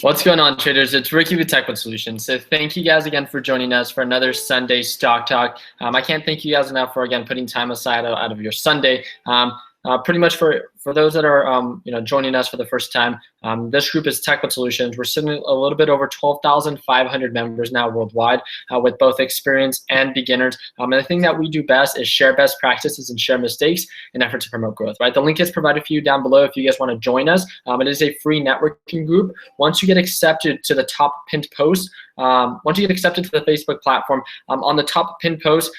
What's going on, traders? It's Ricky with TechWit Solutions. So thank you guys again for joining us for another Sunday Stock Talk. I can't thank you guys enough for, again, putting time aside out of your Sunday. Pretty much for those that are joining us for the first time, this group is TechWit Solutions. We're sitting a little bit over 12,500 members now worldwide, with both experienced and beginners. And the thing that we do best is share best practices and share mistakes in effort to promote growth. Right? The link is provided for you down below if you guys want to join us. It is a free networking group. Once you get accepted to the top pinned post, once you get accepted to the Facebook platform, on the top pinned post,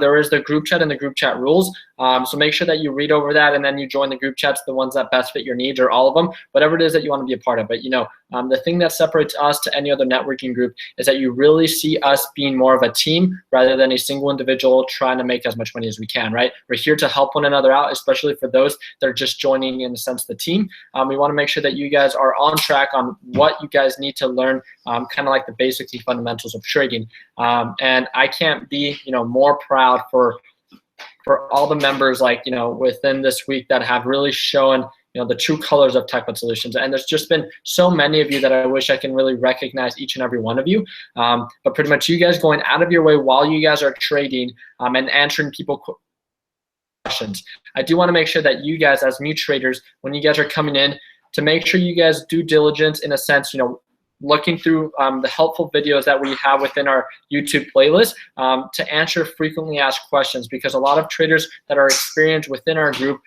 there is the group chat and the group chat rules. So make sure that you read over that and then you join the group chats, the ones that best fit your needs, or all of them, whatever it is that you want to be a part of. But the thing that separates us to any other networking group is that you really see us being more of a team rather than a single individual trying to make as much money as we can, right? We're here to help one another out, especially for those that are just joining in the sense of the team. We want to make sure that you guys are on track on what you guys need to learn, kind of like the basics and fundamentals of trading. And I can't be, more proud for all the members, within this week that have really shown, the true colors of TechWit Solutions. And there's just been so many of you that I wish I can really recognize each and every one of you. But pretty much you guys going out of your way while you guys are trading and answering people questions. I do want to make sure that you guys, as new traders, when you guys are coming in, to make sure you guys do diligence in a sense, looking through the helpful videos that we have within our YouTube playlist to answer frequently asked questions, because a lot of traders that are experienced within our group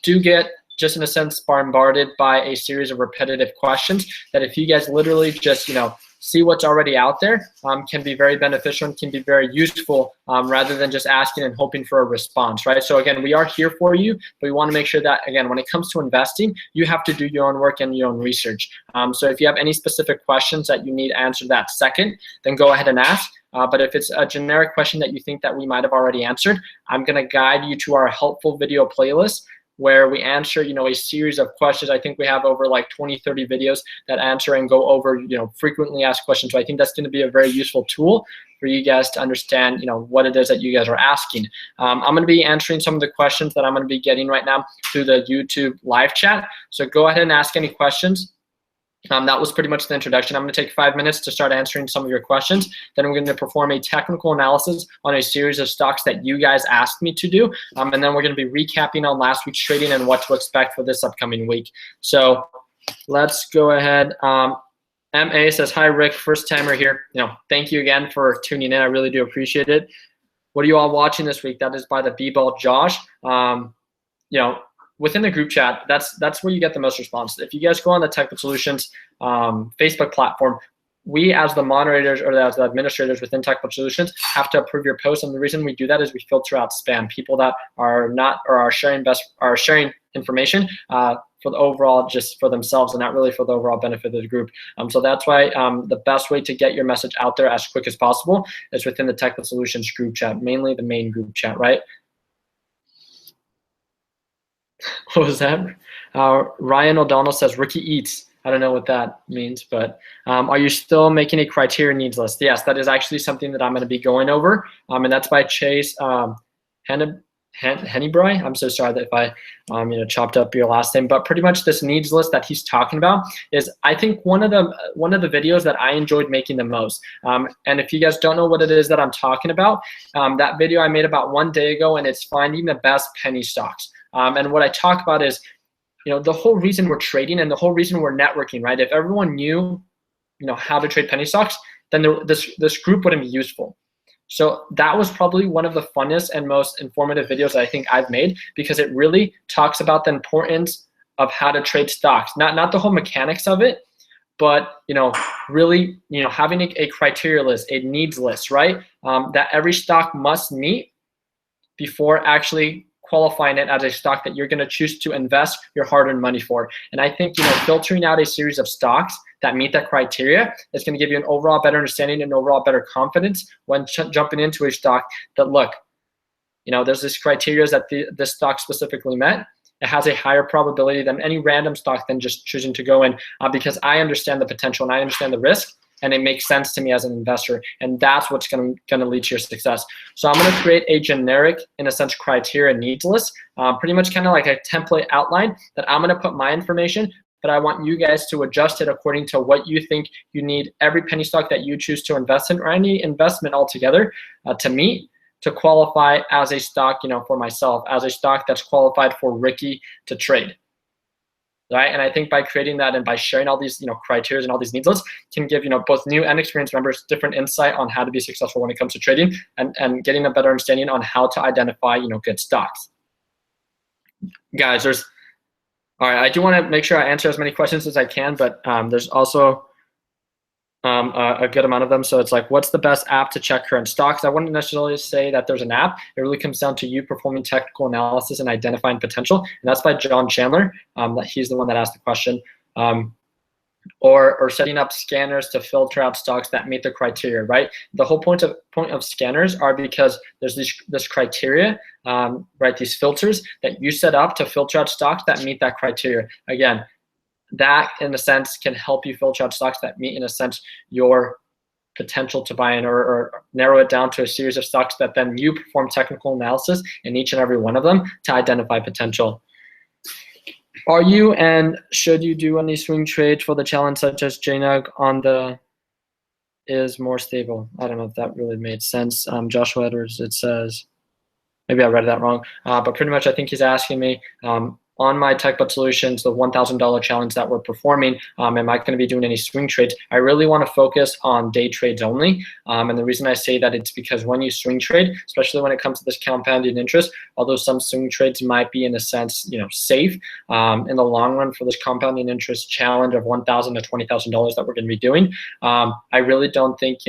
do get, just in a sense, bombarded by a series of repetitive questions that if you guys literally just, see what's already out there, can be very beneficial and can be very useful, rather than just asking and hoping for a response, right? So again, we are here for you, but we want to make sure that, again, when it comes to investing, you have to do your own work and your own research. So if you have any specific questions that you need answered that second, then go ahead and ask. But if it's a generic question that you think that we might have already answered, I'm going to guide you to our helpful video playlist, where we answer, a series of questions. I think we have over 20, 30 videos that answer and go over, frequently asked questions. So I think that's going to be a very useful tool for you guys to understand, what it is that you guys are asking. I'm going to be answering some of the questions that I'm going to be getting right now through the YouTube live chat. So go ahead and ask any questions. That was pretty much the introduction. I'm going to take 5 minutes to start answering some of your questions. Then we're going to perform a technical analysis on a series of stocks that you guys asked me to do. And then we're going to be recapping on last week's trading and what to expect for this upcoming week. So let's go ahead. MA says, hi, Rick, first timer here. Thank you again for tuning in. I really do appreciate it. What are you all watching this week? That is by the B-Ball Josh. Within the group chat, that's where you get the most response. If you guys go on the TechWit Solutions Facebook platform, we as the moderators or as the administrators within TechWit Solutions have to approve your posts, and the reason we do that is we filter out spam, people that are not or are sharing information for the overall, just for themselves and not really for the overall benefit of the group. So that's why the best way to get your message out there as quick as possible is within the TechWit Solutions group chat, mainly the main group chat, right? What was that? Ryan O'Donnell says, Ricky eats. I don't know what that means, but are you still making a criteria needs list? Yes, that is actually something that I'm going to be going over, and that's by Chase Hennebry. I'm so sorry that if I chopped up your last name, but pretty much this needs list that he's talking about is, I think, one of the videos that I enjoyed making the most. And if you guys don't know what it is that I'm talking about, that video I made about 1 day ago, and it's finding the best penny stocks. And what I talk about is, the whole reason we're trading and the whole reason we're networking, right? If everyone knew, how to trade penny stocks, then this group wouldn't be useful. So that was probably one of the funnest and most informative videos that I think I've made, because it really talks about the importance of how to trade stocks, not the whole mechanics of it, but really, having a criteria list, a needs list, right? That every stock must meet before actually qualifying it as a stock that you're going to choose to invest your hard-earned money for. And I think filtering out a series of stocks that meet that criteria is going to give you an overall better understanding and overall better confidence when jumping into a stock that, look, there's this criteria that this stock specifically met. It has a higher probability than any random stock than just choosing to go in, because I understand the potential and I understand the risk, and it makes sense to me as an investor, and that's what's going to lead to your success. So I'm going to create a generic, in a sense, criteria needs list, pretty much kind of like a template outline that I'm going to put my information, but I want you guys to adjust it according to what you think you need every penny stock that you choose to invest in, or any investment altogether, to meet, to qualify as a stock, for myself, as a stock that's qualified for Ricky to trade. Right? And I think by creating that and by sharing all these, criteria and all these needs lists can give, both new and experienced members different insight on how to be successful when it comes to trading, and getting a better understanding on how to identify, good stocks. Guys, all right, I do want to make sure I answer as many questions as I can, but there's also a good amount of them. So it's like, what's the best app to check current stocks? I wouldn't necessarily say that there's an app. It really comes down to you performing technical analysis and identifying potential. And that's by John Chandler. He's the one that asked the question. Or setting up scanners to filter out stocks that meet the criteria, right? The whole point of scanners are because there's this criteria, right? These filters that you set up to filter out stocks that meet that criteria. Again, that in a sense can help you filter out stocks that meet, in a sense, your potential to buy in, or narrow it down to a series of stocks that then you perform technical analysis in each and every one of them to identify potential. Are you and should you do any swing trades for the challenge, such as JNUG on the is more stable? I don't know if that really made sense. Joshua Edwards, it says, maybe I read that wrong, but pretty much I think he's asking me, on my TechBot Solutions, the $1,000 challenge that we're performing, am I going to be doing any swing trades? I really want to focus on day trades only. And the reason I say that, it's because when you swing trade, especially when it comes to this compounding interest, although some swing trades might be in a sense, safe, in the long run for this compounding interest challenge of $1,000 to $20,000 that we're going to be doing, I really don't think,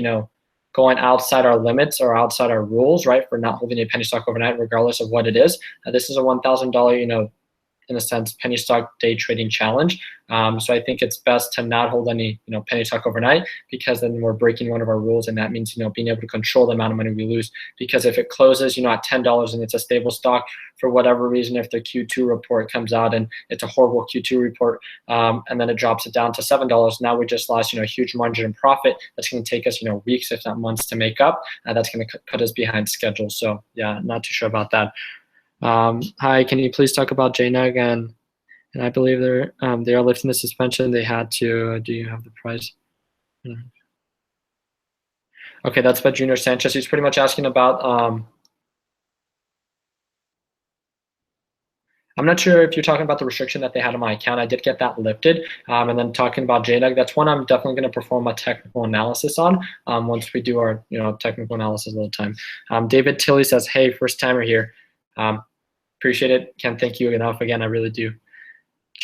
going outside our limits or outside our rules, right, for not holding a penny stock overnight, regardless of what it is. This is a $1,000, in a sense, penny stock day trading challenge. So I think it's best to not hold any, penny stock overnight, because then we're breaking one of our rules, and that means, being able to control the amount of money we lose. Because if it closes, at $10 and it's a stable stock, for whatever reason, if the Q2 report comes out and it's a horrible Q2 report, and then it drops it down to $7, now we just lost, a huge margin in profit. That's going to take us, weeks, if not months, to make up. That's going to put us behind schedule. So yeah, not too sure about that. Hi, can you please talk about JNUG? And I believe they are lifting the suspension. They had to. Do you have the price? Okay, that's by Junior Sanchez. He's pretty much asking about. I'm not sure if you're talking about the restriction that they had on my account. I did get that lifted. And then talking about JNUG, that's one I'm definitely going to perform a technical analysis on once we do our technical analysis all the time. David Tilley says, hey, first timer here. Appreciate it. Can't thank you enough. Again, I really do.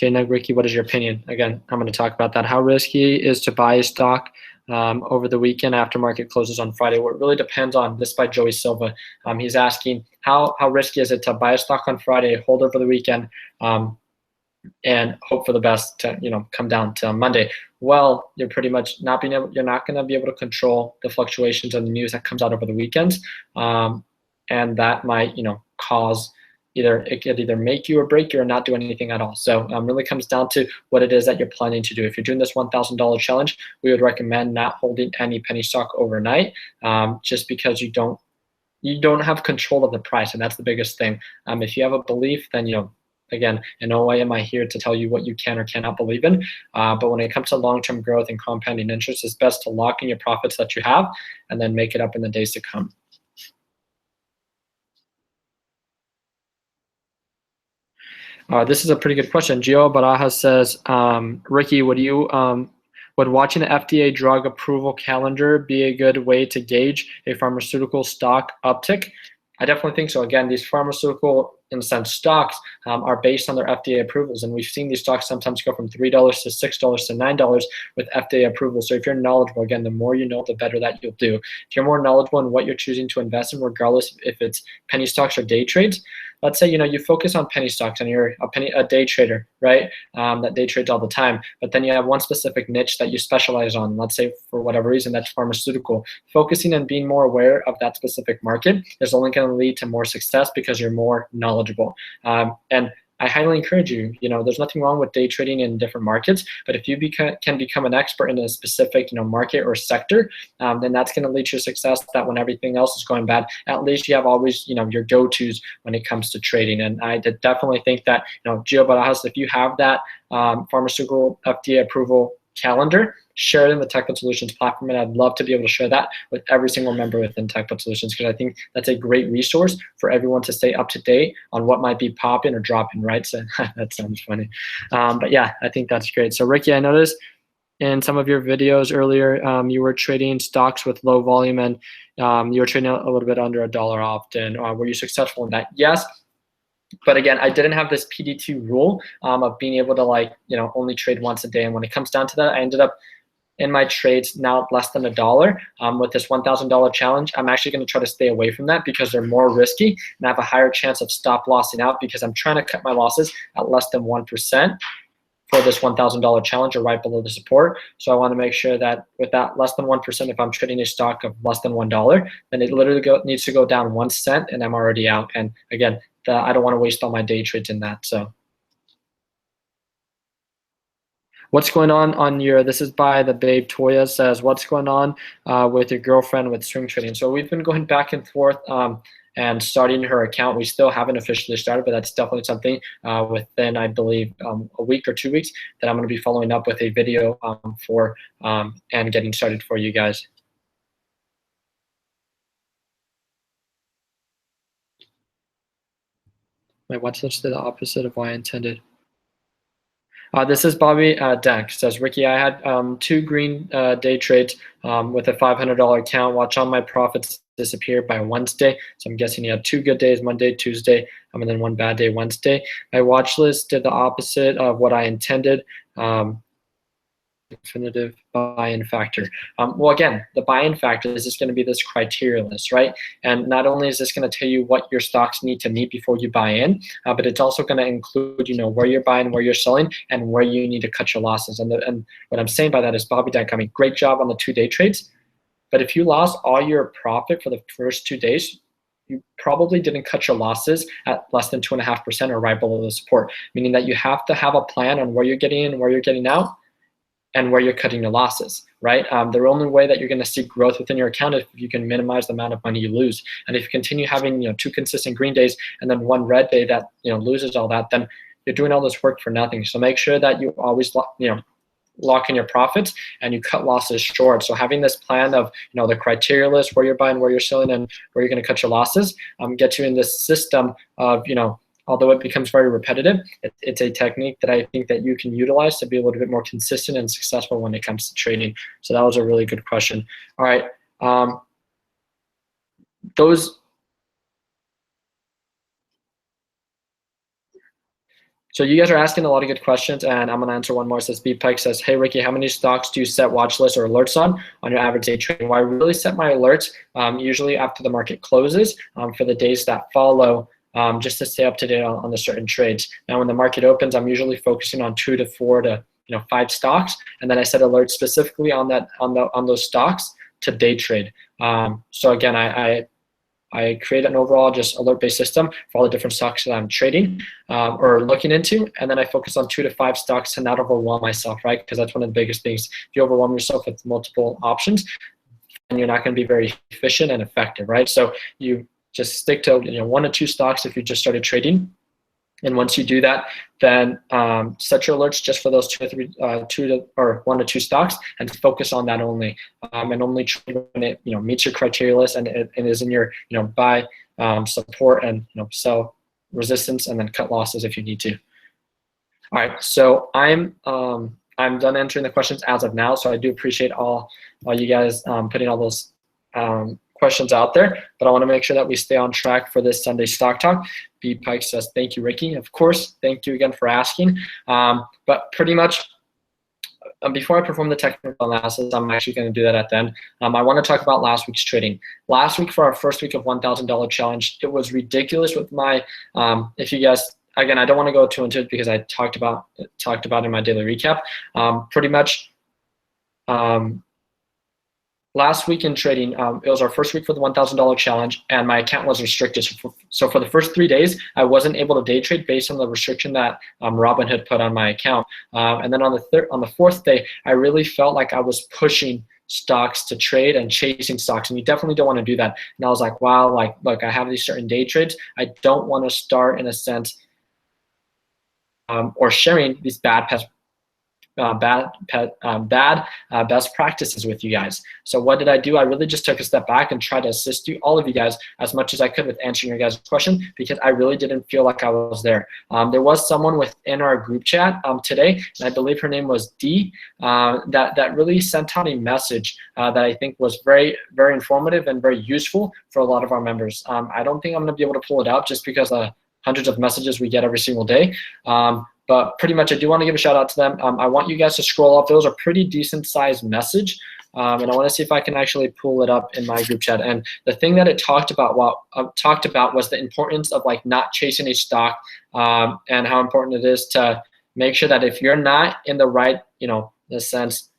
JNUG, Ricky, what is your opinion? Again, I'm going to talk about that. How risky is to buy a stock over the weekend after market closes on Friday? Well, it really depends on this by Joey Silva. He's asking how risky is it to buy a stock on Friday, hold over the weekend, and hope for the best to come down to Monday. Well, you're pretty much not going to be able to control the fluctuations and the news that comes out over the weekends, and that might cause it could either make you or break you, or not do anything at all. So really comes down to what it is that you're planning to do. If you're doing this $1,000 challenge, we would recommend not holding any penny stock overnight, just because you don't have control of the price, and that's the biggest thing. If you have a belief, then again, in no way am I here to tell you what you can or cannot believe in. But when it comes to long-term growth and compounding interest, it's best to lock in your profits that you have and then make it up in the days to come. This is a pretty good question. Gio Barajas says, Ricky, would watching the FDA drug approval calendar be a good way to gauge a pharmaceutical stock uptick? I definitely think so. Again, these pharmaceutical, in a sense, stocks are based on their FDA approvals, and we've seen these stocks sometimes go from $3 to $6 to $9 with FDA approval. So if you're knowledgeable, again, the more you know, the better that you'll do. If you're more knowledgeable in what you're choosing to invest in, regardless if it's penny stocks or day trades, let's say you focus on penny stocks and you're a day trader, right? That day trades all the time, but then you have one specific niche that you specialize on. Let's say for whatever reason that's pharmaceutical. Focusing and being more aware of that specific market is only going to lead to more success because you're more knowledgeable. And I highly encourage you. There's nothing wrong with day trading in different markets, but if you can become an expert in a specific market or sector, then that's going to lead to success. That when everything else is going bad, at least you have always your go-tos when it comes to trading. And I definitely think that Gio Barajas, if you have that pharmaceutical FDA approval calendar, share it in the TechBud Solutions platform, and I'd love to be able to share that with every single member within TechBud Solutions, because I think that's a great resource for everyone to stay up to date on what might be popping or dropping, right? So that sounds funny. But yeah, I think that's great. So Ricky, I noticed in some of your videos earlier, you were trading stocks with low volume, and you were trading a little bit under $1 often. Were you successful in that? Yes. But again, I didn't have this PD2 rule of being able to only trade once a day. And when it comes down to that, I ended up in my trades now less than $1 with this $1,000 challenge. I'm actually going to try to stay away from that because they're more risky and I have a higher chance of stop lossing out, because I'm trying to cut my losses at less than 1% for this $1,000 challenge, or right below the support. So I want to make sure that with that less than 1%, if I'm trading a stock of less than $1, then it literally needs to go down 1 cent and I'm already out. And again, I don't want to waste all my day trades in that. So what's going on your, this is by the Babe Toya, says, what's going on with your girlfriend with swing trading? So we've been going back and forth and starting her account. We still haven't officially started, but that's definitely something within, I believe, a week or 2 weeks that I'm going to be following up with a video for and getting started for you guys. My watch list did the opposite of what I intended. This is Bobby Dank. Says, Ricky, I had 2 green day trades with a $500 account. Watch all my profits disappear by Wednesday. So I'm guessing you had 2 good days, Monday, Tuesday, and then 1 bad day, Wednesday. My watch list did the opposite of what I intended. Definitive buy-in factor. Well, again, the buy-in factor is just going to be this criteria list, right? And not only is this going to tell you what your stocks need to meet before you buy in, but it's also going to include, where you're buying, where you're selling, and where you need to cut your losses. And what I'm saying by that is, Bobby Dank, I mean, great job on the 2-day trades, but if you lost all your profit for the first 2 days, you probably didn't cut your losses at less than 2.5% or right below the support, meaning that you have to have a plan on where you're getting in and where you're getting out, and where you're cutting your losses, right? The only way that you're going to see growth within your account is if you can minimize the amount of money you lose. And if you continue having 2 consistent green days and then 1 red day that loses all that, then you're doing all this work for nothing. So make sure that you always lock in your profits and you cut losses short. So having this plan of the criteria list, where you're buying, where you're selling, and where you're going to cut your losses, gets you in this system of although it becomes very repetitive, it's a technique that I think that you can utilize to be a little bit more consistent and successful when it comes to trading. So that was a really good question. All right. So you guys are asking a lot of good questions, and I'm going to answer one more. It says, B Pike says, hey, Ricky, how many stocks do you set watch lists or alerts on your average day trading? Well, I really set my alerts usually after the market closes for the days that follow, just to stay up to date on the certain trades. Now, when the market opens, I'm usually focusing on 2 to 4 to 5 stocks, and then I set alerts specifically on those stocks to day trade. So again, I create an overall just alert-based system for all the different stocks that I'm trading or looking into, and then I focus on 2 to 5 stocks to not overwhelm myself, right? Because that's one of the biggest things. If you overwhelm yourself with multiple options, then you're not going to be very efficient and effective, right? So you just stick to 1 or 2 stocks if you just started trading. And once you do that, then set your alerts just for those 1 to 2 stocks and focus on that only. And only trade when it meets your criteria list and it is in your buy, support, and sell resistance, and then cut losses if you need to. All right, so I'm done answering the questions as of now. So I do appreciate all you guys putting all those questions out there, but I want to make sure that we stay on track for this Sunday Stock Talk. B Pike says, thank you, Ricky. Of course, thank you again for asking. But pretty much before I perform the technical analysis, I'm actually going to do that at the end. I want to talk about last week's trading. Last week for our first week of $1,000 challenge, it was ridiculous with my, if you guys, again, I don't want to go too into it because I talked about in my daily recap. Pretty much, last week in trading, it was our first week for the $1,000 challenge, and my account was restricted. So for the first 3 days, I wasn't able to day trade based on the restriction that Robinhood put on my account. And then on the fourth day, I really felt like I was pushing stocks to trade and chasing stocks, and you definitely don't want to do that. And I was like, wow, like, look, I have these certain day trades. I don't want to start, in a sense, or sharing these bad best practices with you guys. So what did I do? I really just took a step back and tried to assist you, all of you guys, as much as I could with answering your guys' question, because I really didn't feel like I was there. There was someone within our group chat today, and I believe her name was Dee, that really sent out a message that I think was very, very informative and very useful for a lot of our members. I don't think I'm going to be able to pull it out just because hundreds of messages we get every single day. But pretty much I do want to give a shout out to them. I want you guys to scroll up. It was a pretty decent sized message. And I want to see if I can actually pull it up in my group chat. And the thing that it talked about was the importance of like not chasing a stock, and how important it is to make sure that if you're not in the right, in a sense,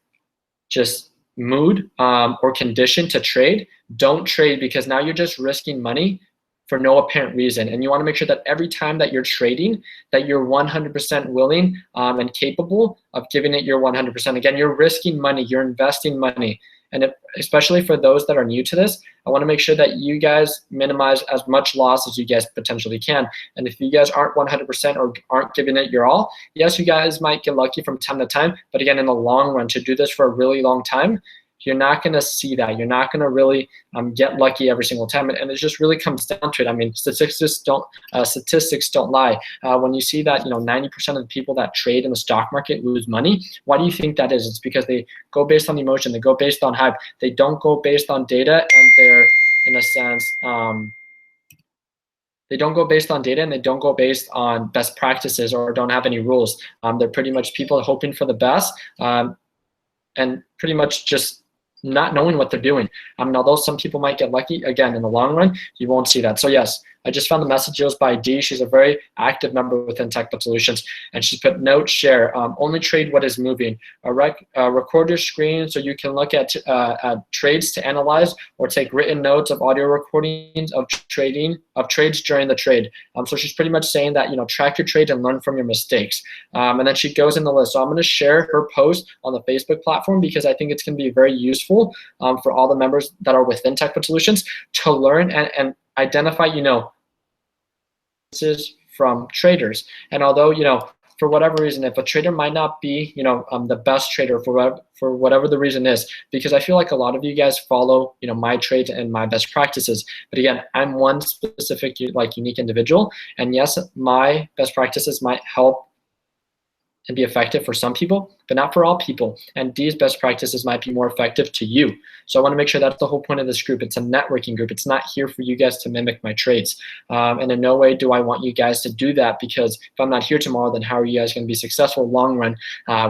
just mood or condition to trade, don't trade, because now you're just risking money for no apparent reason. And you want to make sure that every time that you're trading, that you're 100% willing and capable of giving it your 100%. Again, you're risking money, you're investing money. And especially for those that are new to this, I want to make sure that you guys minimize as much loss as you guys potentially can. And if you guys aren't 100% or aren't giving it your all, yes, you guys might get lucky from time to time. But again, in the long run, to do this for a really long time, you're not going to see that. You're not going to really get lucky every single time. And it just really comes down to it. I mean, statistics don't lie. When you see that 90% of the people that trade in the stock market lose money, why do you think that is? It's because they go based on emotion. They go based on hype. They don't go based on data, and they're, in a sense, they don't go based on data, and they don't go based on best practices, or don't have any rules. They're pretty much people hoping for the best, and pretty much just not knowing what they're doing. Although some people might get lucky, again, in the long run, you won't see that. So yes, I just found the message. It was by Dee. She's a very active member within TechButt Solutions, and she's put note share. Only trade what is moving. Record your screen so you can look at trades to analyze, or take written notes of audio recordings of trades during the trade. So she's pretty much saying that track your trades and learn from your mistakes. And then she goes in the list. So I'm going to share her post on the Facebook platform, because I think it's going to be very useful for all the members that are within TechButt Solutions to learn and identify from traders. And although for whatever reason, if a trader might not be the best trader for whatever the reason is, because I feel like a lot of you guys follow my trades and my best practices, but again, I'm one specific unique individual, and yes, my best practices might help and be effective for some people, but not for all people. And these best practices might be more effective to you. So I want to make sure that's the whole point of this group. It's a networking group. It's not here for you guys to mimic my trades. And in no way do I want you guys to do that, because if I'm not here tomorrow, then how are you guys going to be successful long run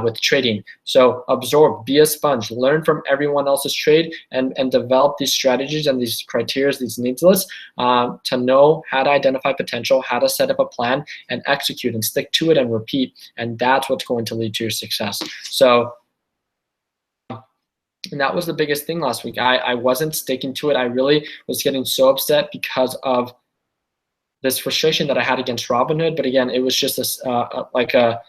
with trading? So absorb, be a sponge, learn from everyone else's trade, and develop these strategies and these criteria, these needs lists, to know how to identify potential, how to set up a plan and execute and stick to it and repeat. And that's what's going to lead to your success. So, and that was the biggest thing last week. I wasn't sticking to it. I really was getting so upset because of this frustration that I had against Robinhood. But again, it was just like a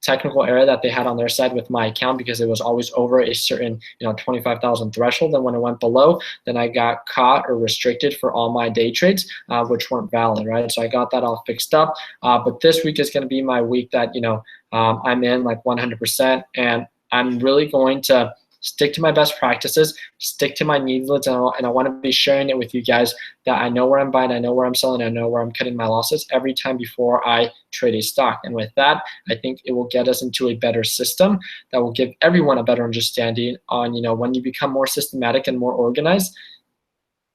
technical error that they had on their side with my account, because it was always over a certain 25,000 threshold. And when it went below, then I got caught or restricted for all my day trades, which weren't valid, right? So I got that all fixed up. But this week is going to be my week that I'm in like 100%, and I'm really going to stick to my best practices, stick to my needs lists, and I want to be sharing it with you guys, that I know where I'm buying, I know where I'm selling, I know where I'm cutting my losses every time before I trade a stock. And with that, I think it will get us into a better system that will give everyone a better understanding on, when you become more systematic and more organized,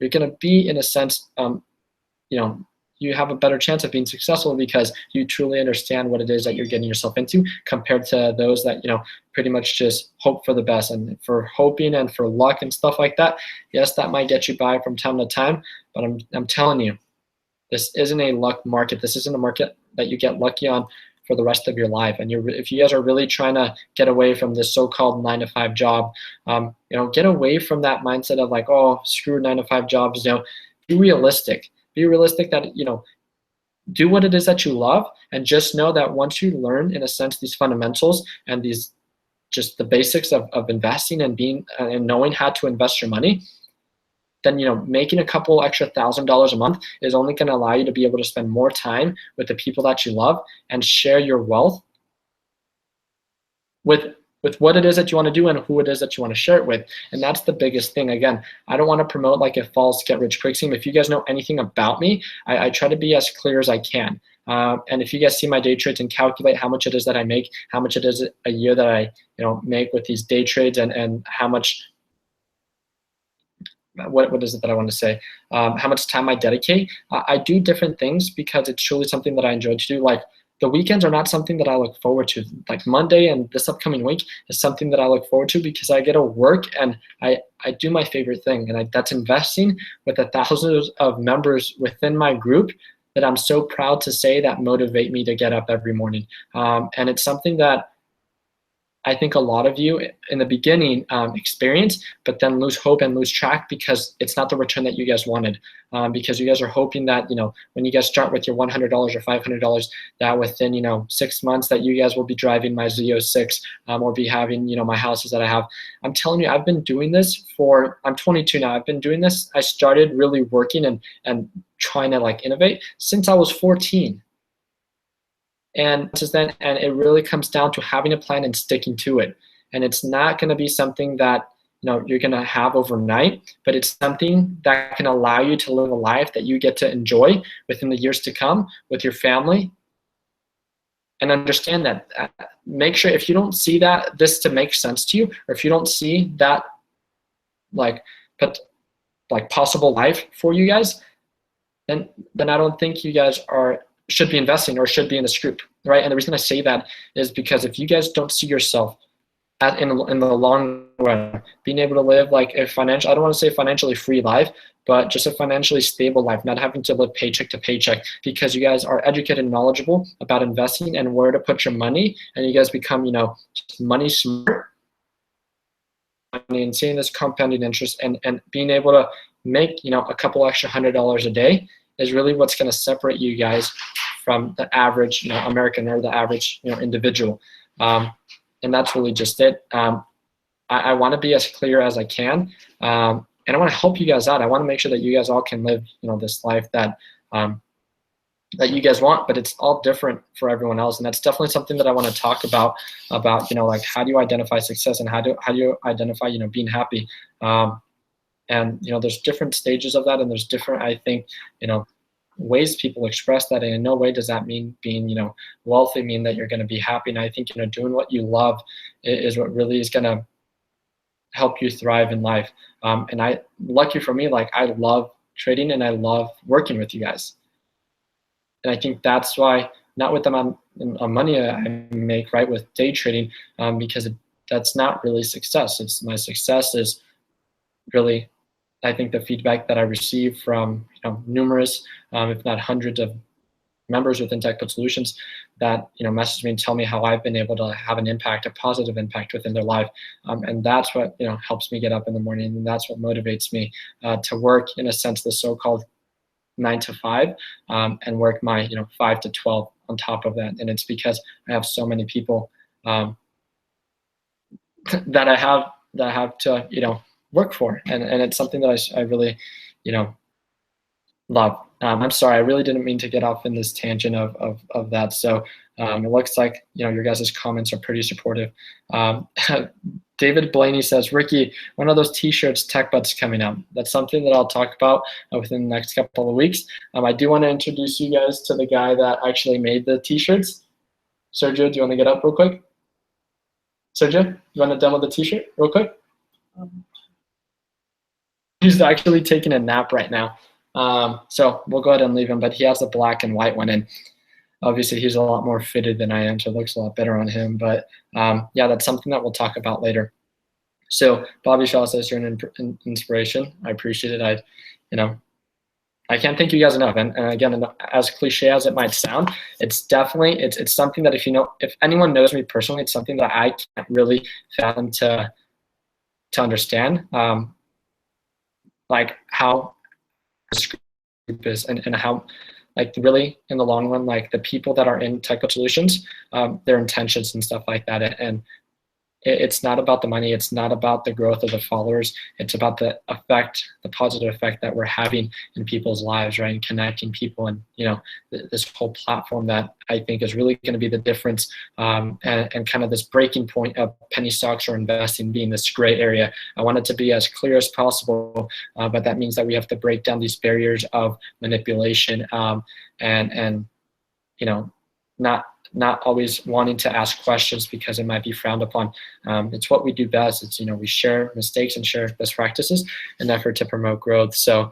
you're going to be, in a sense, you have a better chance of being successful, because you truly understand what it is that you're getting yourself into, compared to those that pretty much just hope for the best. And for hoping and for luck and stuff like that, yes, that might get you by from time to time, but I'm telling you, this isn't a luck market. This isn't a market that you get lucky on for the rest of your life. And if you guys are really trying to get away from this so-called 9-to-5 job, get away from that mindset of like, oh, screw 9-to-5 jobs. Be realistic. Be realistic that do what it is that you love, and just know that once you learn, in a sense, these fundamentals and these just the basics of investing and being and knowing how to invest your money, then making a couple extra $1,000 a month is only going to allow you to be able to spend more time with the people that you love and share your wealth with what it is that you want to do and who it is that you want to share it with. And that's the biggest thing. Again, I don't want to promote like a false get rich quick scheme. If you guys know anything about me, I try to be as clear as I can. And if you guys see my day trades and calculate how much it is that I make, how much it is a year that I make with these day trades, and how much, what is it that I want to say? How much time I dedicate. I do different things because it's truly something that I enjoy to do. Like, the weekends are not something that I look forward to. Like Monday and this upcoming week is something that I look forward to because I get to work and I do my favorite thing, and that's investing with the thousands of members within my group that I'm so proud to say that motivate me to get up every morning. And it's something that I think a lot of you in the beginning experience, but then lose hope and lose track because it's not the return that you guys wanted. Because you guys are hoping that, when you guys start with your $100 or $500, that within, 6 months that you guys will be driving my Z06 or be having, my houses that I have. I'm telling you, I've been doing this I'm 22 now. I've been doing this. I started really working and trying to like innovate since I was 14. And it really comes down to having a plan and sticking to it. And it's not going to be something that you're going to have overnight, but it's something that can allow you to live a life that you get to enjoy within the years to come with your family. And understand that. Make sure if you don't see this to make sense to you, or if you don't see that like possible life for you guys, then I don't think you guys should be investing or should be in this group, right? And the reason I say that is because if you guys don't see yourself in the long run being able to live like I don't want to say financially free life, but just a financially stable life, not having to live paycheck to paycheck, because you guys are educated and knowledgeable about investing and where to put your money, and you guys become just money smart and seeing this compounding interest and being able to make a couple extra $100 a day is really what's going to separate you guys from the average American or the average individual. And that's really just it. I want to be as clear as I can, and I want to help you guys out. I want to make sure that you guys all can live this life that that you guys want, but it's all different for everyone else. And that's definitely something that I want to talk about like how do you identify success and how do you identify being happy. And there's different stages of that, and there's different, I think, ways people express that. And in no way does that mean being, wealthy mean that you're going to be happy. And I think, doing what you love is what really is going to help you thrive in life. And lucky for me, like I love trading and I love working with you guys. And I think that's why, not with the amount of money I make, right, with day trading, because that's not really success. My success is really, I think, the feedback that I receive from numerous, if not hundreds of members within TechPut Solutions that message me and tell me how I've been able to have an impact, a positive impact within their life, and that's what helps me get up in the morning, and that's what motivates me to work, in a sense, the so-called 9 to 5, and work my 5 to 12 on top of that. And it's because I have so many people that I have to work for, and it's something that I really love. I'm sorry, I really didn't mean to get off in this tangent of that. So it looks like your guys' comments are pretty supportive. David Blaney says, Ricky, when are those t-shirts TechBuds coming out? That's something that I'll talk about within the next couple of weeks. I do want to introduce you guys to the guy that actually made the t-shirts. Sergio, do you want to get up real quick? Sergio, you want to demo the t-shirt real quick? He's actually taking a nap right now. So we'll go ahead and leave him, but he has the black and white one, and obviously he's a lot more fitted than I am, so it looks a lot better on him. But yeah, that's something that we'll talk about later. So Bobby Shaw says you're an inspiration. I appreciate it. I can't thank you guys enough. And again, as cliche as it might sound, it's definitely it's something that if anyone knows me personally, it's something that I can't really fathom to understand, like how this group is and how like really in the long run, like the people that are in technical solutions, their intentions and stuff like that, and it's not about the money. It's not about the growth of the followers. It's about the effect, the positive effect that we're having in people's lives, right? And connecting people, and this whole platform that I think is really going to be the difference, and kind of this breaking point of penny stocks or investing being this gray area. I want it to be as clear as possible, but that means that we have to break down these barriers of manipulation, and not always wanting to ask questions because it might be frowned upon. It's what we do best. It's, we share mistakes and share best practices in an effort to promote growth. So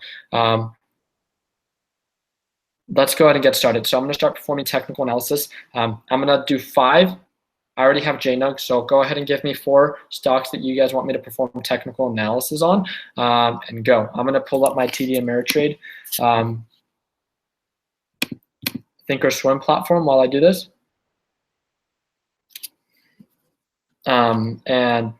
let's go ahead and get started. So I'm going to start performing technical analysis. I'm going to do 5. I already have JNUG, so go ahead and give me 4 stocks that you guys want me to perform technical analysis on, and go. I'm going to pull up my TD Ameritrade Thinkorswim platform while I do this. And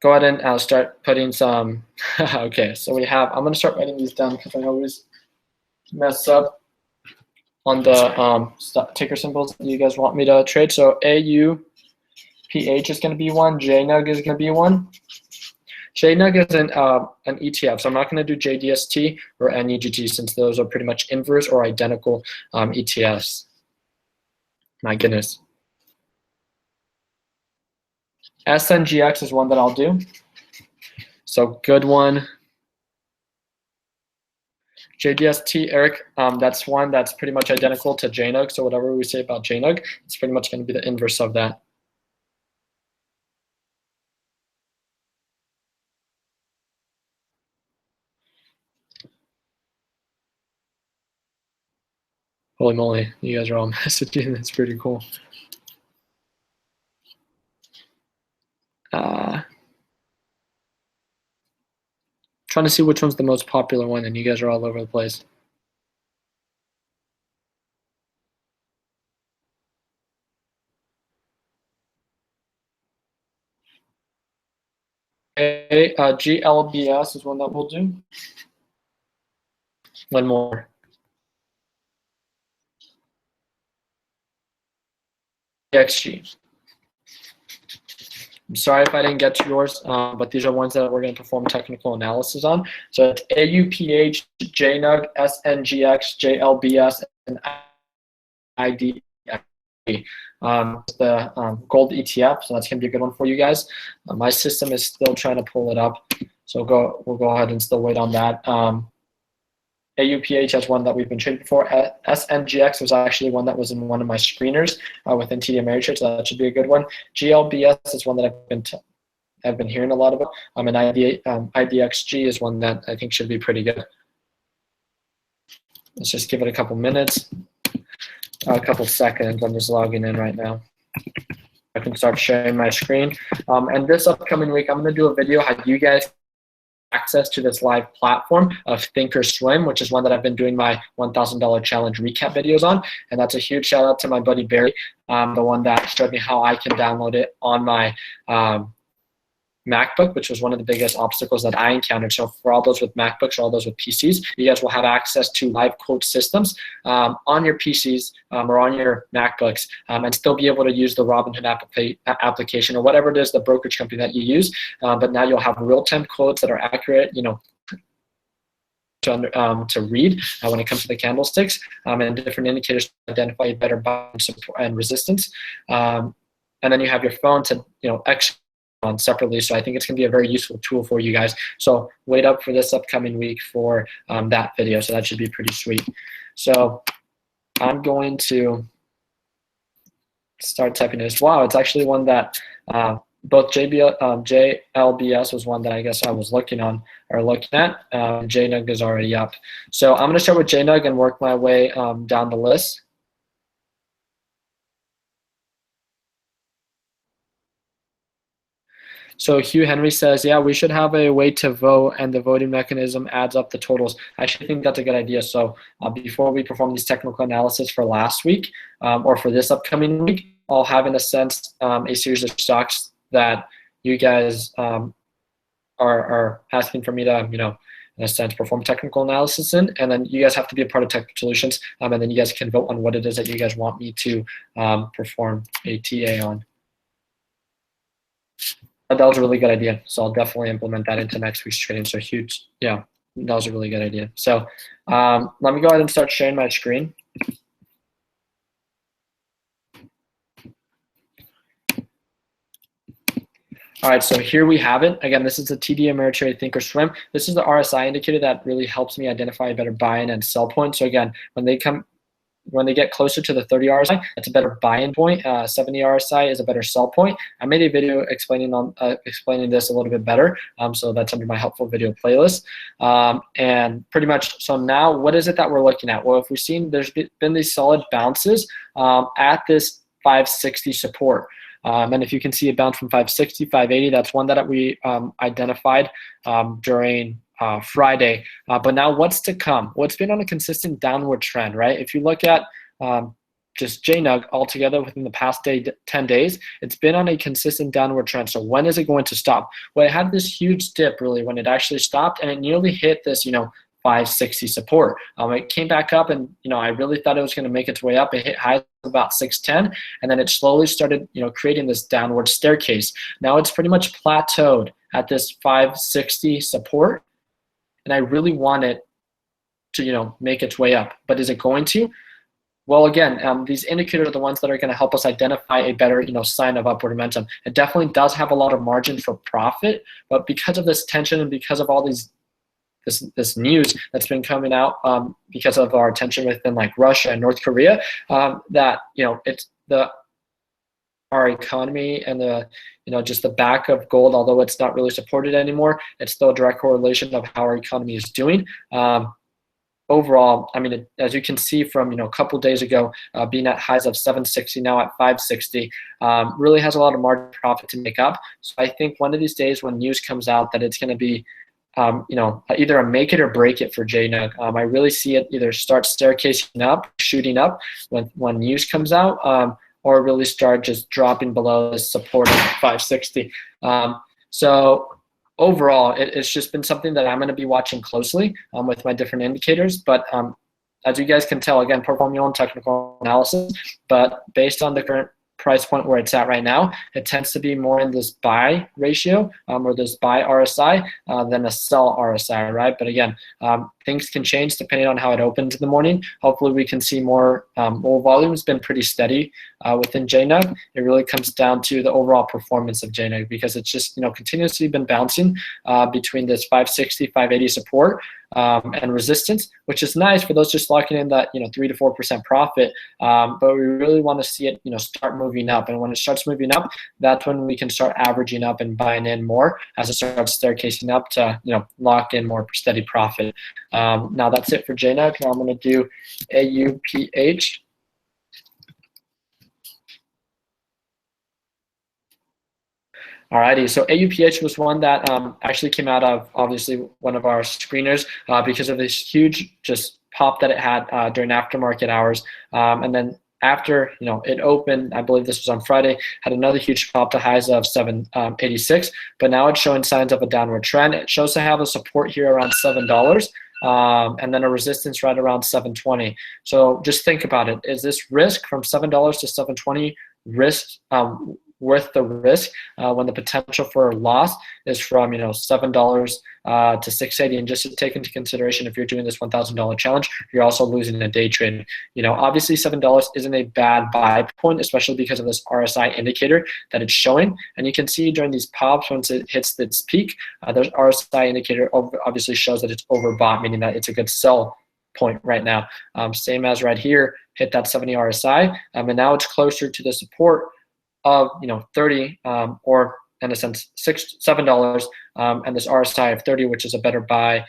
go ahead and start putting some, okay, so we have, I'm going to start writing these down because I always mess up on the ticker symbols that you guys want me to trade. So AUPH is going to be one, JNUG is going to be one. JNUG is an ETF, so I'm not going to do JDST or NEGT since those are pretty much inverse or identical ETFs. My goodness. SNGX is one that I'll do. So good one. JDST, Eric, that's one that's pretty much identical to JNUG. So whatever we say about JNUG, it's pretty much going to be the inverse of that. Holy moly, you guys are all messaging. That's pretty cool. Trying to see which one's the most popular one, and you guys are all over the place. Okay, GLBS is one that we'll do. One more. XG. I'm sorry if I didn't get to yours, but these are ones that we're going to perform technical analysis on. So it's AUPH, JNUG, SNGX, JLBS, and IDXG. The gold ETF, so that's going to be a good one for you guys. My system is still trying to pull it up, so we'll go ahead and still wait on that. AUPH is one that we've been trading before. SNGX was actually one that was in one of my screeners within TD Ameritrade, so that should be a good one. GLBS is one that I've been hearing a lot about. And IDXG is one that I think should be pretty good. Let's just give it a couple minutes, a couple seconds. I'm just logging in right now. I can start sharing my screen. And this upcoming week, I'm going to do a video how you guys access to this live platform of Thinkorswim, which is one that I've been doing my $1,000 challenge recap videos on. And that's a huge shout out to my buddy Barry, the one that showed me how I can download it on my MacBook, which was one of the biggest obstacles that I encountered. So for all those with MacBooks or all those with PCs, you guys will have access to live quote systems on your PCs or on your MacBooks, and still be able to use the Robinhood application or whatever it is, the brokerage company that you use. But now you'll have real-time quotes that are accurate, to read when it comes to the candlesticks, and different indicators to identify better buying support and resistance. And then you have your phone to execute on separately. So I think it's going to be a very useful tool for you guys. So wait up for this upcoming week for that video. So that should be pretty sweet. So I'm going to start typing this. Wow, it's actually one that both JLBS was one that I guess I was looking at. JNUG is already up. So I'm going to start with JNUG and work my way down the list. So Hugh Henry says, yeah, we should have a way to vote, and the voting mechanism adds up the totals. I actually think that's a good idea. So before we perform these technical analysis for last week or for this upcoming week, I'll have, in a sense, a series of stocks that you guys are asking for me to, in a sense, perform technical analysis in, and then you guys have to be a part of Tech Solutions, and then you guys can vote on what it is that you guys want me to perform a TA on. That was a really good idea, so I'll definitely implement that into next week's trading. So huge, yeah, that was a really good idea. So let me go ahead and start sharing my screen. All right, so here we have it. Again, this is the TD Ameritrade Think or Swim. This is the RSI indicator that really helps me identify a better buy-in and sell point. So again, when they get closer to the 30 RSI, that's a better buy-in point. 70 RSI is a better sell point. I made a video explaining this a little bit better, so that's under my helpful video playlist. And pretty much, so now what is it that we're looking at? Well, if we've seen there's been these solid bounces at this 560 support. And if you can see a bounce from 560, 580, that's one that we identified during Friday. But now what's to come? Well, it's been on a consistent downward trend, right? If you look at just JNUG altogether within the past 10 days, it's been on a consistent downward trend. So when is it going to stop? Well, it had this huge dip really when it actually stopped, and it nearly hit this, 560 support. It came back up, and I really thought it was going to make its way up. It hit highs of about 610, and then it slowly started creating this downward staircase. Now it's pretty much plateaued at this 560 support, and I really want it to make its way up. But is it going to? Well, again, these indicators are the ones that are going to help us identify a better sign of upward momentum. It definitely does have a lot of margin for profit, but because of this tension and because of all these this news that's been coming out because of our tension within like Russia and North Korea, that it's our economy and the just the back of gold, although it's not really supported anymore, it's still a direct correlation of how our economy is doing. Overall, I mean, as you can see from a couple days ago, being at highs of 760, now at 560, really has a lot of margin profit to make up. So I think one of these days when news comes out that it's going to be either a make it or break it for JNUG. I really see it either start staircasing up, shooting up when news comes out, or really start just dropping below the support of 560. So overall, it's just been something that I'm going to be watching closely with my different indicators. But as you guys can tell, again, perform your own technical analysis. But based on the current price point where it's at right now, it tends to be more in this buy ratio or this buy RSI than a sell RSI, right? But again, things can change depending on how it opens in the morning. Hopefully we can see more volume has been pretty steady within JNUG. It really comes down to the overall performance of JNUG because it's just continuously been bouncing between this 560, 580 support and resistance, which is nice for those just locking in that 3 to 4% profit. But we really want to see it start moving up, and when it starts moving up, that's when we can start averaging up and buying in more as it starts staircasing up to lock in more steady profit. Now that's it for JNUG. Now I'm going to do AUPH. Alrighty, so AUPH was one that actually came out of obviously one of our screeners because of this huge just pop that it had during aftermarket hours, and then after it opened, I believe this was on Friday, had another huge pop to highs of 786, but now it's showing signs of a downward trend. It shows to have a support here around $7. And then a resistance right around 720. So just think about it. Is this risk from $7 to 720 risk worth the risk when the potential for loss is from $7 to 680? And just to take into consideration, if you're doing this $1,000 challenge, you're also losing a day trade. Obviously $7 isn't a bad buy point, especially because of this RSI indicator that it's showing. And you can see during these pops, once it hits its peak, the RSI indicator obviously shows that it's overbought, meaning that it's a good sell point right now. Same as right here, hit that 70 RSI, and now it's closer to the support of 30 or in a sense, $7, and this RSI of 30, which is a better buy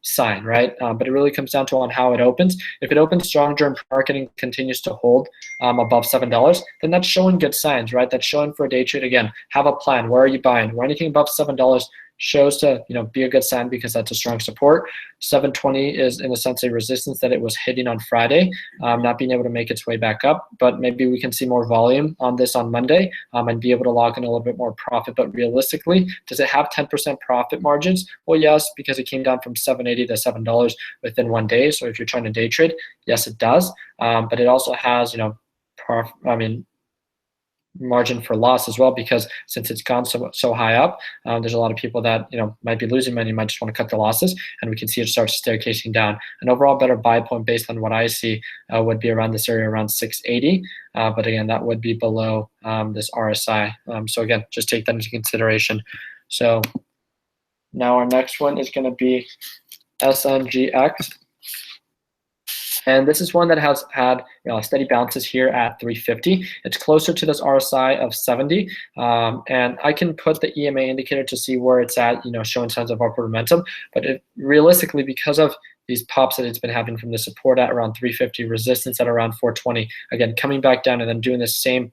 sign, right? But it really comes down to on how it opens. If it opens strong during marketing, continues to hold above $7, then that's showing good signs, right? That's showing for a day trade. Again, have a plan. Where are you buying? Where anything above $7 shows to be a good sign, because that's a strong support. 720 is in a sense a resistance that it was hitting on Friday, not being able to make its way back up, but maybe we can see more volume on this on Monday and be able to lock in a little bit more profit. But realistically, does it have 10% profit margins? Well, yes, because it came down from $7.80 to $7 within 1 day. So if you're trying to day trade, yes, it does. But it also has margin for loss as well, because since it's gone so high up, there's a lot of people that might be losing money, might just want to cut the losses, and we can see it start staircasing down. An overall better buy point based on what I see would be around this area, around 680, but again, that would be below this RSI. So again, just take that into consideration. So now our next one is going to be SNGX. And this is one that has had steady bounces here at 350. It's closer to this RSI of 70. And I can put the EMA indicator to see where it's at, showing signs of upward momentum. But realistically, because of these pops that it's been having from the support at around 350, resistance at around 420, again, coming back down and then doing the same,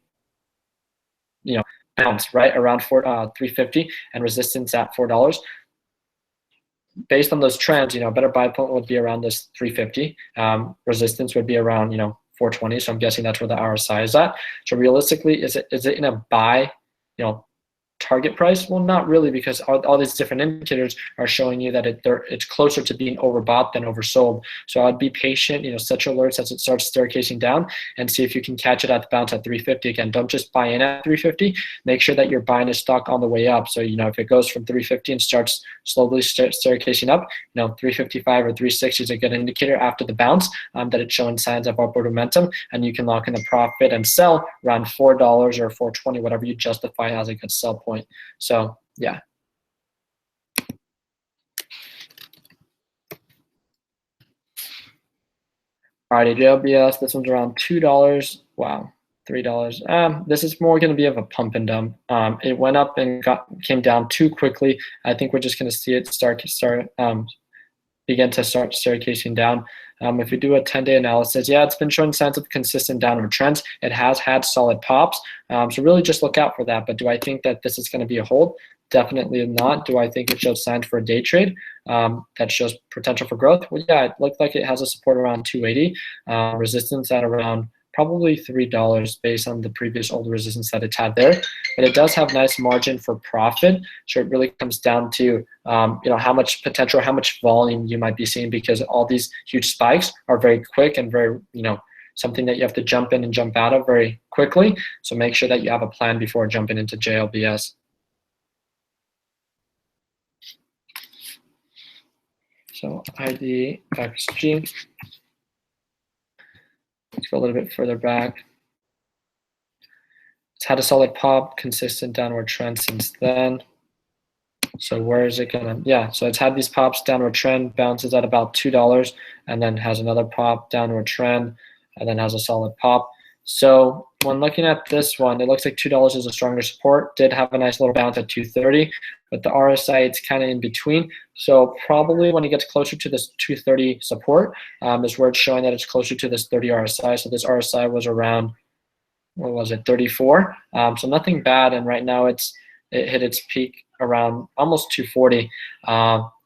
bounce, right, around 350 and resistance at $4. Based on those trends, a better buy point would be around this 350. Resistance would be around, 420. So I'm guessing that's where the RSI is at. So realistically, is it in a buy, target price? Well, not really, because all these different indicators are showing you that it's closer to being overbought than oversold. So I'd be patient, set your alerts as it starts staircasing down and see if you can catch it at the bounce at 350. Again, don't just buy in at 350. Make sure that you're buying a stock on the way up. So, if it goes from 350 and starts slowly staircasing up, 355 or 360 is a good indicator after the bounce that it's showing signs of upward momentum, and you can lock in the profit and sell around $4 or $4.20, whatever you justify as a good sell point. So yeah. Alrighty, JLBS, this one's around $2. Wow, $3. This is more going to be of a pump and dump. It went up and came down too quickly. I think we're just going to see it begin to start staircasing down. If we do a 10-day analysis, yeah, it's been showing signs of consistent downward trends. It has had solid pops. So really just look out for that. But do I think that this is going to be a hold? Definitely not. Do I think it shows signs for a day trade that shows potential for growth? Well, yeah, it looked like it has a support around 280, resistance at around probably $3 based on the previous old resistance that it's had there. But it does have nice margin for profit. So it really comes down to how much potential, how much volume you might be seeing, because all these huge spikes are very quick and very, something that you have to jump in and jump out of very quickly. So make sure that you have a plan before jumping into JLBS. So IDXG. Let's go a little bit further back. It's had a solid pop, consistent downward trend since then. So where is it gonna? Yeah, so it's had these pops, downward trend, bounces at about $2, and then has another pop, downward trend, and then has a solid pop. So when looking at this one, it looks like $2 is a stronger support. Did have a nice little bounce at 230, but the RSI, it's kind of in between. So probably when it gets closer to this 230 support is where it's showing that it's closer to this 30 RSI. So this RSI was around, what was it, 34? So nothing bad, and right now it hit its peak around almost 240.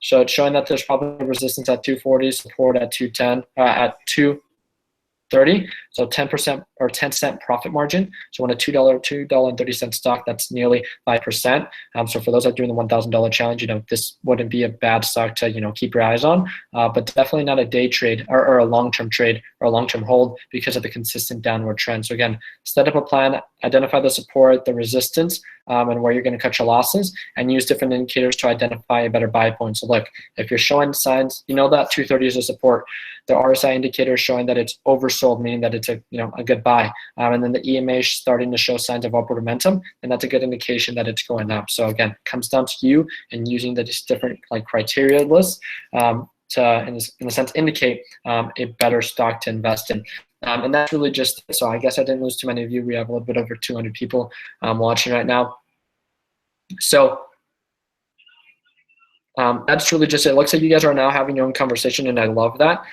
So it's showing that there's probably resistance at 240, support at 210, at 230. So 10% or 10-cent profit margin. So when a $2.30 stock, that's nearly 5%. So for those that are doing the $1,000 challenge, this wouldn't be a bad stock to keep your eyes on, but definitely not a day trade or a long-term trade or a long-term hold because of the consistent downward trend. So again, set up a plan, identify the support, the resistance, and where you're going to cut your losses, and use different indicators to identify a better buy point. So look, if you're showing signs, that 230 is a support. The RSI indicator is showing that it's oversold, meaning that it's a good buy. And then the EMA is starting to show signs of upward momentum, and that's a good indication that it's going up. So again, it comes down to you and using the different criteria lists to, in a sense, indicate a better stock to invest in. And that's really just it. So I guess I didn't lose too many of you. We have a little bit over 200 people watching right now. So that's really just it. It looks like you guys are now having your own conversation, and I love that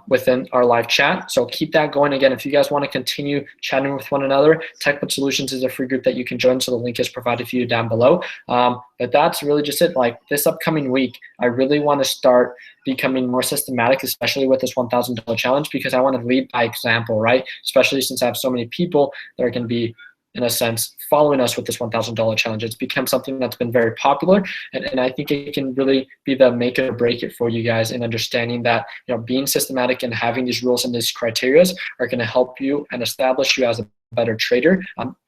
within our live chat. So keep that going. Again, if you guys want to continue chatting with one another, TechBud Solutions is a free group that you can join. So the link is provided for you down below. But that's really just it. Like this upcoming week, I really want to start becoming more systematic, especially with this $1,000 challenge, because I want to lead by example, right? Especially since I have so many people that are going to be, in a sense, following us with this $1,000 challenge. It's become something that's been very popular, and I think it can really be the make it or break it for you guys in understanding that, you know, being systematic and having these rules and these criteria are going to help you and establish you as a better trader,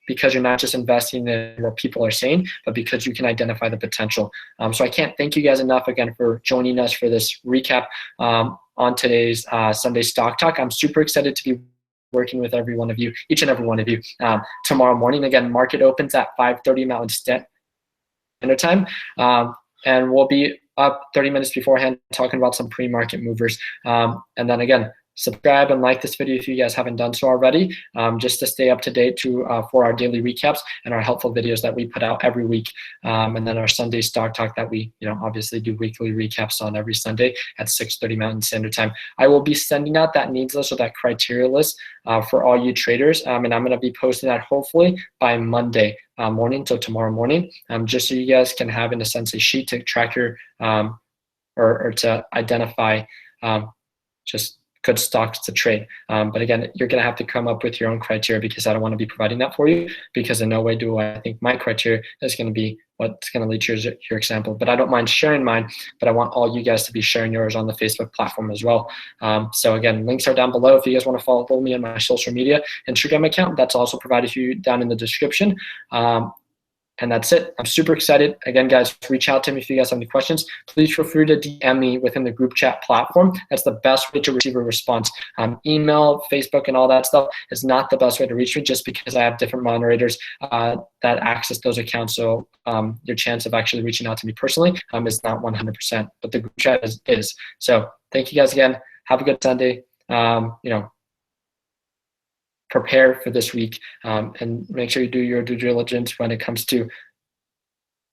because you're not just investing in what people are saying, but because you can identify the potential. So I can't thank you guys enough again for joining us for this recap on today's Sunday Stock Talk. I'm super excited to be working with every one of you, each and every one of you, tomorrow morning. Again, market opens at 5:30 Mountain Standard Time, and we'll be up 30 minutes beforehand talking about some pre-market movers. And then again, subscribe and like this video if you guys haven't done so already, just to stay up to date for our daily recaps and our helpful videos that we put out every week, and then our Sunday Stock Talk that we, you know, obviously do weekly recaps on every Sunday at 6:30 Mountain Standard Time. I will be sending out that needs list or that criteria list for all you traders, and I'm going to be posting that hopefully by Monday morning, so tomorrow morning, just so you guys can have, in a sense, a sheet to track your or to identify just good stocks to trade. But again, you're going to have to come up with your own criteria, because I don't want to be providing that for you, because in no way do I think my criteria is going to be what's going to lead to your example. But I don't mind sharing mine, but I want all you guys to be sharing yours on the Facebook platform as well. So again, links are down below. If you guys want to follow me on my social media Instagram account, that's also provided for you down in the description. And that's it. I'm super excited. Again, guys, reach out to me if you guys have any questions. Please feel free to DM me within the group chat platform. That's the best way to receive a response. Email, Facebook, and all that stuff is not the best way to reach me, just because I have different moderators that access those accounts. So your chance of actually reaching out to me personally is not 100%, but the group chat is. So thank you guys again. Have a good Sunday. You know, prepare for this week, and make sure you do your due diligence when it comes to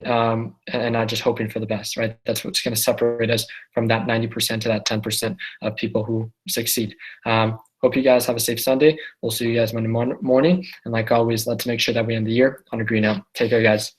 and not just hoping for the best, right? That's what's going to separate us from that 90% to that 10% of people who succeed. Hope you guys have a safe Sunday. We'll see you guys Monday morning. And like always, let's make sure that we end the year on a green note. Take care, guys.